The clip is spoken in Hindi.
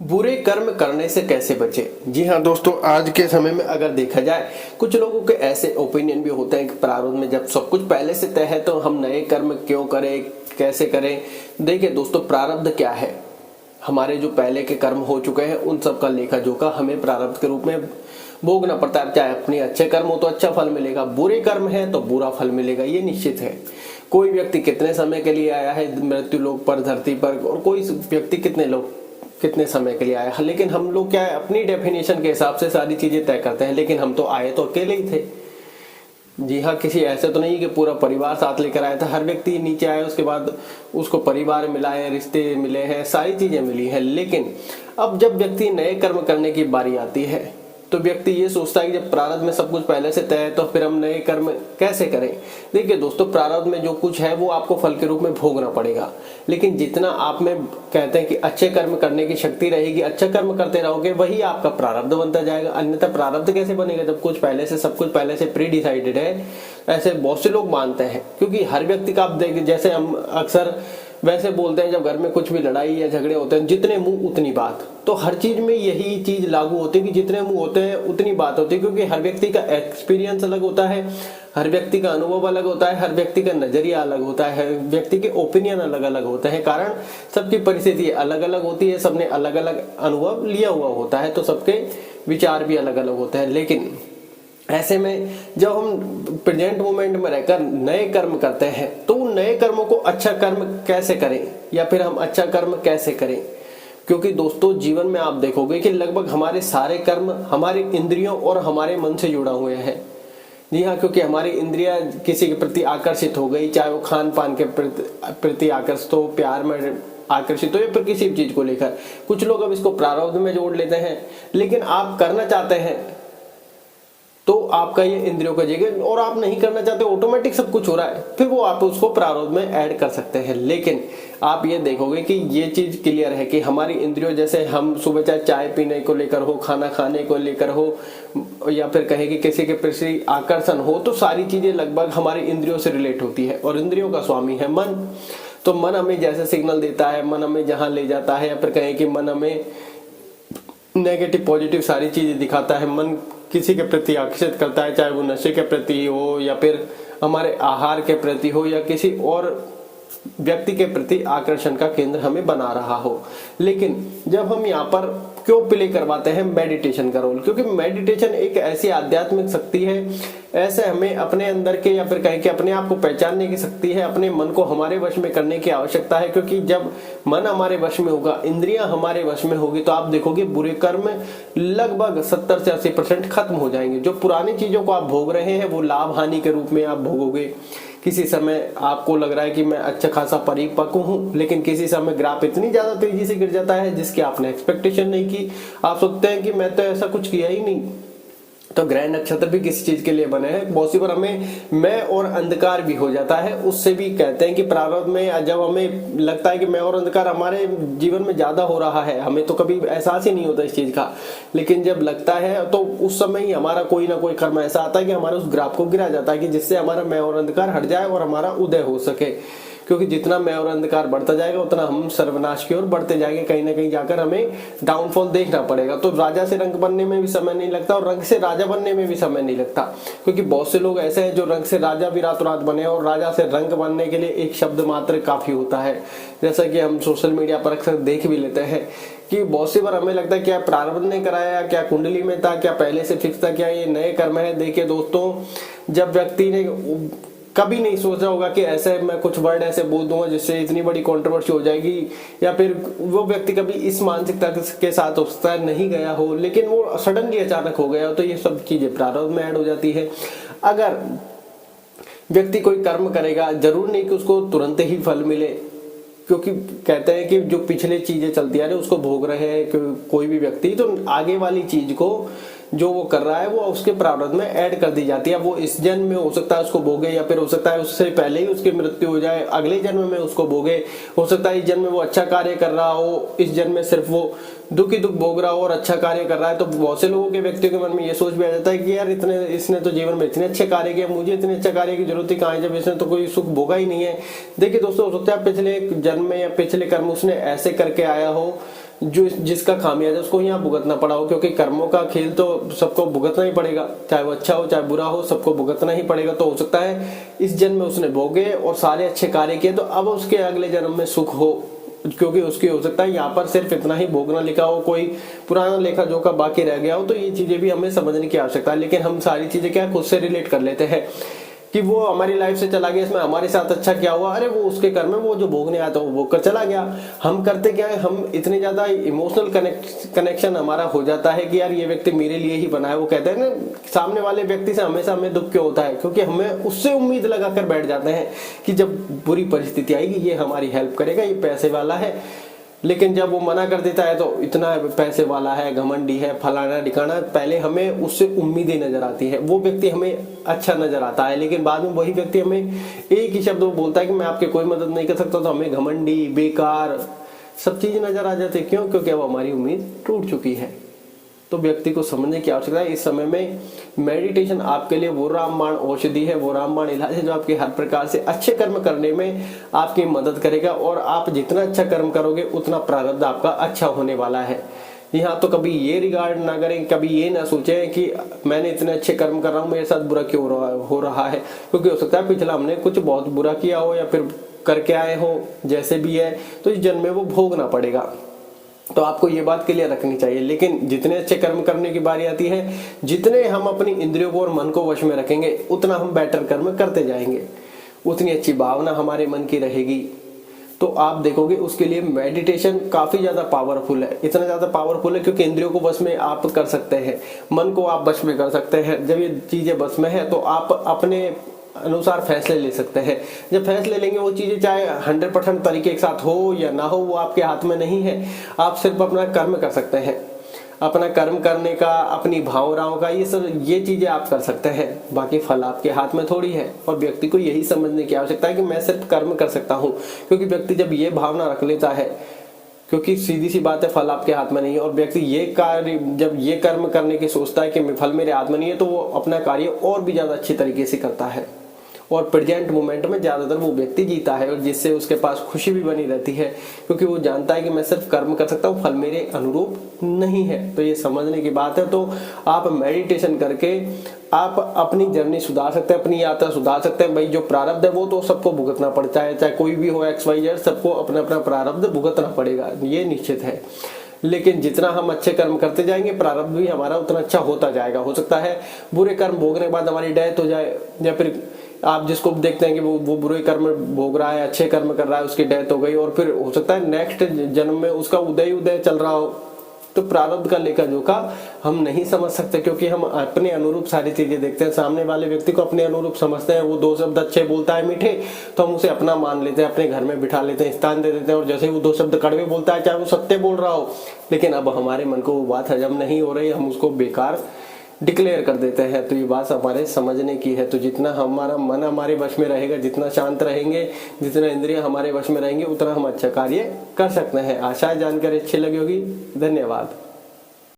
बुरे कर्म करने से कैसे बचे। जी हाँ दोस्तों, आज के समय में अगर देखा जाए कुछ लोगों के ऐसे ओपिनियन भी होते हैं कि प्रारब्ध में जब सब कुछ पहले से तय है तो हम नए कर्म क्यों करें, कैसे करें। देखिए दोस्तों, प्रारब्ध क्या है। हमारे जो पहले के कर्म हो चुके हैं उन सब का लेखा जोखा हमें प्रारब्ध के रूप में भोगना पड़ता है। चाहे अपने अच्छे कर्म हो तो अच्छा फल मिलेगा, बुरे कर्म है तो बुरा फल मिलेगा, ये निश्चित है। कोई व्यक्ति कितने समय के लिए आया है मृत्यु लोक पर, धरती पर, और कोई व्यक्ति कितने समय के लिए आया है। लेकिन हम लोग क्या है, अपनी डेफिनेशन के हिसाब से सारी चीजें तय करते हैं। लेकिन हम तो आए तो अकेले ही थे। जी हाँ, किसी ऐसे तो नहीं कि पूरा परिवार साथ लेकर आया था। हर व्यक्ति नीचे आया, उसके बाद उसको परिवार मिला है, रिश्ते मिले हैं, सारी चीजें मिली हैं। लेकिन अब जब व्यक्ति नए कर्म करने की बारी आती है तो व्यक्ति ये सोचता है कि जब प्रारब्ध में सब कुछ पहले से तय है तो फिर हम नए कर्म कैसे करें। देखिए दोस्तों, प्रारब्ध में जो कुछ है वो आपको फल के रूप में भोगना पड़ेगा। लेकिन जितना आप में कहते हैं कि अच्छे कर्म करने की शक्ति रहेगी, अच्छा कर्म करते रहोगे, वही आपका प्रारब्ध बनता जाएगा। अन्यथा प्रारब्ध कैसे बनेगा जब कुछ पहले से, सब कुछ पहले से प्री डिसाइडेड है। ऐसे बहुत से लोग मानते हैं, क्योंकि हर व्यक्ति का आप देख, जैसे हम अक्सर वैसे बोलते हैं जब घर में कुछ भी लड़ाई या झगड़े होते हैं, जितने मुंह उतनी बात। तो हर चीज में यही चीज लागू होती है कि जितने मुंह होते हैं उतनी बात होती है। क्योंकि हर व्यक्ति का एक्सपीरियंस अलग होता है, हर व्यक्ति का अनुभव अलग होता है, हर व्यक्ति का नजरिया अलग होता है, हर व्यक्ति के ओपिनियन अलग अलग होते हैं। कारण सबकी परिस्थिति अलग अलग होती है, सबने अलग अलग अनुभव लिया हुआ होता है, तो सबके विचार भी अलग अलग होते हैं। लेकिन ऐसे में जब हम प्रेजेंट मोमेंट में रहकर नए कर्म करते हैं तो उन नए कर्मों को अच्छा कर्म कैसे करें, या फिर हम अच्छा कर्म कैसे करें। क्योंकि दोस्तों, जीवन में आप देखोगे कि लगभग हमारे सारे कर्म हमारे इंद्रियों और हमारे मन से जुड़ा हुए हैं। जी हाँ, क्योंकि हमारी इंद्रियां किसी के प्रति आकर्षित हो गई, चाहे वो खान पान के प्रति आकर्षित हो, प्यार में आकर्षित हो, या फिर किसी भी चीज को लेकर। कुछ लोग अब इसको प्रारब्ध में जोड़ लेते हैं। लेकिन आप करना चाहते हैं तो आपका ये इंद्रियों का जगह, और आप नहीं करना चाहते, ऑटोमेटिक सब कुछ हो रहा है, फिर वो आप उसको प्रारब्ध में ऐड कर सकते हैं। लेकिन आप ये देखोगे कि ये चीज क्लियर है कि हमारी इंद्रियों, जैसे हम सुबह चाहे चाय पीने को लेकर हो, खाना खाने को लेकर हो, या फिर कहे कि किसी के प्रति आकर्षण हो, तो सारी चीजें लगभग हमारी इंद्रियों से रिलेट होती है। और इंद्रियों का स्वामी है मन। तो मन हमें जैसे सिग्नल देता है, मन हमें जहां ले जाता है, या फिर कहें कि मन हमें नेगेटिव पॉजिटिव सारी चीजें दिखाता है। मन किसी के प्रति आकर्षित करता है, चाहे वो नशे के प्रति हो, या फिर हमारे आहार के प्रति हो, या किसी और व्यक्ति के प्रति आकर्षण का केंद्र हमें बना रहा हो। लेकिन जब हम यहाँ पर क्यों प्ले करवाते हैं मेडिटेशन का रोल, क्योंकि मेडिटेशन एक ऐसी आध्यात्मिक शक्ति है, ऐसे हमें अपने अंदर के, या फिर कहें कि अपने आप को पहचानने की शक्ति है, अपने मन को हमारे वश में करने की आवश्यकता है। क्योंकि जब मन हमारे वश में होगा, इंद्रियां हमारे वश में होगी, तो आप देखोगे बुरे कर्म लगभग 70 से 80% खत्म हो जाएंगे। जो पुरानी चीजों को आप भोग रहे हैं वो लाभ हानि के रूप में आप भोगोगे। किसी समय आपको लग रहा है कि मैं अच्छा खासा परिपक्व हूं, लेकिन किसी समय ग्राफ इतनी ज्यादा तेजी से गिर जाता है जिसकी आपने एक्सपेक्टेशन नहीं की। आप सोचते हैं कि मैं तो ऐसा कुछ किया ही नहीं। तो ग्रह नक्षत्र भी किसी चीज के लिए बने हैं। बहुत सी बार हमें मैं और अंधकार भी हो जाता है। उससे भी कहते हैं कि प्रारब्ध में जब हमें लगता है कि मैं और अंधकार हमारे जीवन में ज्यादा हो रहा है, हमें तो कभी एहसास ही नहीं होता इस चीज का, लेकिन जब लगता है तो उस समय ही हमारा कोई ना कोई कर्म ऐसा आता है कि हमारे उस ग्राफ को गिरा जाता है, कि जिससे हमारा मैं और अंधकार हट जाए और हमारा उदय हो सके। क्योंकि जितना मैं और अंधकार बढ़ता जाएगा उतना हम सर्वनाश की ओर बढ़ते जाएंगे। कहीं ना कहीं जाकर हमें डाउनफॉल देखना पड़ेगा। तो राजा से रंग बनने में भी समय नहीं लगता, और रंग से राजा बनने में भी समय नहीं लगता। क्योंकि बहुत से लोग ऐसे हैं जो रंग से राजा भी रातों रात बने, और राजा से रंग बनने के लिए एक शब्द मात्र काफी होता है। जैसा कि हम सोशल मीडिया पर अक्सर देख भी लेते हैं कि बहुत सी बार हमें लगता है क्या प्रारब्ध ने कराया, क्या कुंडली में था, क्या पहले से फिक्स था, क्या ये नए कर्म है। देखिए दोस्तों, जब व्यक्ति ने कभी नहीं सोचा होगा कि ऐसे मैं कुछ वर्ड ऐसे बोल दूंगा जिससे इतनी बड़ी कंट्रोवर्सी हो जाएगी, या फिर वो व्यक्ति कभी इस मानसिकता के साथ हो सकता है नहीं गया हो, लेकिन वो सडनली अचानक हो गया हो, तो ये सब चीजें प्रारब्ध में ऐड हो जाती है। अगर व्यक्ति कोई कर्म करेगा, जरूर नहीं कि उसको तुरंत ही फल मिले, क्योंकि कहते हैं कि जो पिछले चीजें चलती आ रही उसको भोग रहे हैं कोई भी व्यक्ति, तो आगे वाली चीज को जो वो कर रहा है वो उसके प्रारब्ध में ऐड कर दी जाती है। वो इस जन्म में हो सकता है उसको भोगे, या फिर हो सकता है उससे पहले ही उसकी मृत्यु हो जाए, अगले जन्म में उसको भोगे। हो सकता है इस जन्म में वो अच्छा कार्य कर रहा हो, इस जन्म में सिर्फ वो दुख ही दुख भोग रहा हो और अच्छा कार्य कर रहा है। तो बहुत से लोगों के, व्यक्तियों के मन में ये सोच भी आ जाता है कि यार इसने तो जीवन में इतने अच्छे कार्य किए, मुझे इतने अच्छे कार्य की जरूरत ही कहाँ है जब इसने तो कोई सुख भोगा ही नहीं है। देखिए दोस्तों, हो सकता है पिछले जन्म में या पिछले कर्म उसने ऐसे करके आया हो जो जिसका खामियाजा उसको यहाँ भुगतना पड़ा हो, क्योंकि कर्मों का खेल तो सबको भुगतना ही पड़ेगा, चाहे वो अच्छा हो चाहे बुरा हो, सबको भुगतना ही पड़ेगा। तो हो सकता है इस जन्म में उसने भोगे और सारे अच्छे कार्य किए, तो अब उसके अगले जन्म में सुख हो, क्योंकि उसकी हो सकता है यहाँ पर सिर्फ इतना ही भोगना लिखा हो, कोई पुराना लेखा जोखा बाकी रह गया हो। तो ये चीजें भी हमें समझने की आवश्यकता है। लेकिन हम सारी चीजें क्या खुद से रिलेट कर लेते हैं कि वो हमारी लाइफ से चला गया, इसमें हमारे साथ अच्छा क्या हुआ, अरे वो उसके कर्म में वो जो भोगने आया था वो भोग कर चला गया। हम करते क्या है, हम इतने ज्यादा इमोशनल कनेक्शन हमारा हो जाता है कि यार ये व्यक्ति मेरे लिए ही बना है। वो कहते हैं ना, सामने वाले व्यक्ति से हमेशा हमें दुख क्यों होता है, क्योंकि हमें उससे उम्मीद लगाकर बैठ जाते हैं कि जब बुरी परिस्थिति आएगी ये हमारी हेल्प करेगा, ये पैसे वाला है। लेकिन जब वो मना कर देता है तो इतना पैसे वाला है, घमंडी है, फलाना ढिकाना, पहले हमें उससे उम्मीदें नजर आती है, वो व्यक्ति हमें अच्छा नजर आता है। लेकिन बाद में वही व्यक्ति हमें एक ही शब्द वो बोलता है कि मैं आपकी कोई मदद नहीं कर सकता, तो हमें घमंडी, बेकार सब चीज नजर आ जाती है। क्यों? क्योंकि अब हमारी उम्मीद टूट चुकी है। तो व्यक्ति को समझने की आवश्यकता है। इस समय में मेडिटेशन आपके लिए वो रामबाण औषधि है, वो रामबाण इलाज है जो आपके हर प्रकार से अच्छे कर्म करने में आपकी मदद करेगा। और आप जितना अच्छा कर्म करोगे उतना प्रारब्ध आपका अच्छा होने वाला है। यहाँ तो कभी ये रिगार्ड ना करें, कभी ये ना सोचें कि मैंने इतने अच्छे कर्म कर रहा हूँ, मेरे साथ बुरा क्यों हो रहा है, क्योंकि हो सकता है पिछला हमने कुछ बहुत बुरा किया हो या फिर करके आए हो, जैसे भी है, तो इस जन्म में वो भोगना पड़ेगा। तो आपको ये बात क्लियर रखनी चाहिए। लेकिन जितने अच्छे कर्म करने की बारी आती है, जितने हम अपनी इंद्रियों को और मन को वश में रखेंगे, उतना हम बेटर कर्म करते जाएंगे, उतनी अच्छी भावना हमारे मन की रहेगी। तो आप देखोगे उसके लिए मेडिटेशन काफी ज्यादा पावरफुल है। इतना ज्यादा पावरफुल है क्योंकि इंद्रियों को वश में आप कर सकते हैं, मन को आप वश में कर सकते हैं। जब ये चीजें वश में है तो आप अपने अनुसार फैसले ले सकते हैं। जब फैसले लेंगे, वो चीजें चाहे 100% तरीके के साथ हो या ना हो, वो आपके हाथ में नहीं है। आप सिर्फ अपना कर्म कर सकते हैं, अपना कर्म करने का, अपनी भावनाओं का, ये चीजें आप कर सकते हैं। बाकी फल आपके हाथ में थोड़ी है। और व्यक्ति को यही समझने की आवश्यकता है कि मैं सिर्फ कर्म कर सकता हूँ। क्योंकि व्यक्ति जब ये भावना रख लेता है, क्योंकि सीधी सी बात है, फल आपके हाथ में नहीं है, और व्यक्ति ये कार्य, जब ये कर्म करने की सोचता है कि फल मेरे हाथ में नहीं है, तो वो अपना कार्य और भी ज्यादा अच्छी तरीके से करता है। और प्रेजेंट मोमेंट में ज्यादातर वो व्यक्ति जीता है, और जिससे उसके पास खुशी भी बनी रहती है, क्योंकि वो जानता है कि मैं सिर्फ कर्म कर सकता हूँ, फल मेरे अनुरूप नहीं है। तो ये समझने की बात है। तो आप मेडिटेशन करके आप अपनी जर्नी सुधार सकते हैं, अपनी यात्रा सुधार सकते हैं। भाई जो प्रारब्ध है वो तो सबको भुगतना पड़ता है, चाहे कोई भी हो, XYZ, सबको अपना अपना प्रारब्ध भुगतना पड़ेगा, ये निश्चित है। लेकिन जितना हम अच्छे कर्म करते जाएंगे, प्रारब्ध भी हमारा उतना अच्छा होता जाएगा। हो सकता है बुरे कर्म भोगने के बाद हमारी डेथ हो जाए, या फिर आप जिसको देखते हैं कि वो बुरे कर्म भोग रहा है, अच्छे कर्म कर रहा है, उसकी डेथ हो गई, और फिर हो सकता है नेक्स्ट जन्म में उसका उदय चल रहा हो। तो प्रारब्ध का लेखा जोखा हम नहीं समझ सकते, क्योंकि हम अपने अनुरूप सारी चीजें देखते हैं। सामने वाले व्यक्ति को अपने अनुरूप समझते हैं। वो 2 शब्द अच्छे बोलता है मीठे, तो हम उसे अपना मान लेते हैं, अपने घर में बिठा लेते हैं, स्थान दे देते हैं। और जैसे ही वो 2 शब्द कड़वे बोलता है, चाहे वो सत्य बोल रहा हो, लेकिन अब हमारे मन को वो बात हजम नहीं हो रही, हम उसको बेकार डिक्लेयर कर देते हैं। तो ये बात हमारे समझने की है। तो जितना हमारा मन हमारे वश में रहेगा, जितना शांत रहेंगे, जितना इंद्रिय हमारे वश में रहेंगे, उतना हम अच्छा कार्य कर सकते हैं। आशा है जानकारी अच्छी लगी होगी। धन्यवाद।